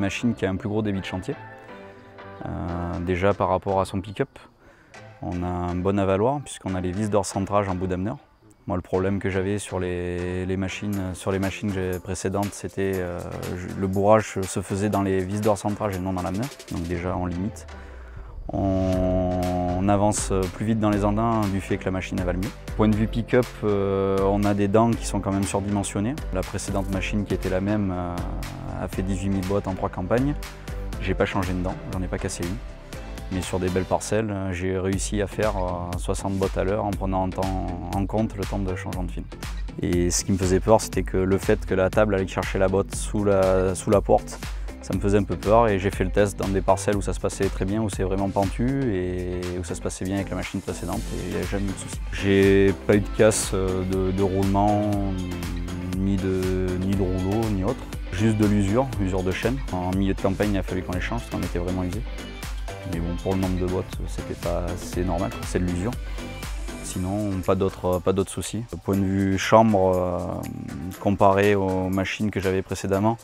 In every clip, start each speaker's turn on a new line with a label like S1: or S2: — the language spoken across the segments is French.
S1: machine qui a un plus gros débit de chantier. Déjà par rapport à son pick-up, on a un bon avaloir puisqu'on a les vis d'hors-centrage en bout d'ameneur. Moi, le problème que j'avais sur les machines précédentes, c'était le bourrage se faisait dans les vis d'hors-centrage et non dans l'ameneur. Donc déjà, on limite. On avance plus vite dans les andins du fait que la machine avale mieux. Point de vue pick-up, on a des dents qui sont quand même surdimensionnées. La précédente machine qui était la même a fait 18 000 bottes en 3 campagnes. J'ai pas changé de dents, j'en ai pas cassé une. Mais sur des belles parcelles, j'ai réussi à faire 60 bottes à l'heure en prenant en compte le temps de changement de film. Et ce qui me faisait peur, c'était que le fait que la table allait chercher la botte sous la porte, ça me faisait un peu peur et j'ai fait le test dans des parcelles où ça se passait très bien, où c'est vraiment pentu et où ça se passait bien avec la machine précédente et il n'y a jamais eu de souci. J'ai pas eu de casse de roulement, ni de rouleau, ni autre. Juste de l'usure de chaîne. En milieu de campagne, il a fallu qu'on les change parce qu'on était vraiment usés. Mais bon, pour le nombre de bottes, c'est normal, c'est de l'usure. Sinon, pas d'autres soucis. Au point de vue chambre, comparé aux machines que j'avais précédemment,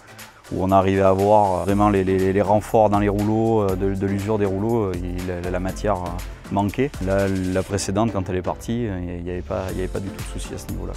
S1: où on arrivait à voir vraiment les renforts dans les rouleaux, de l'usure des rouleaux, la matière manquait. Là, la précédente, quand elle est partie, il n'y avait pas du tout de souci à ce niveau-là.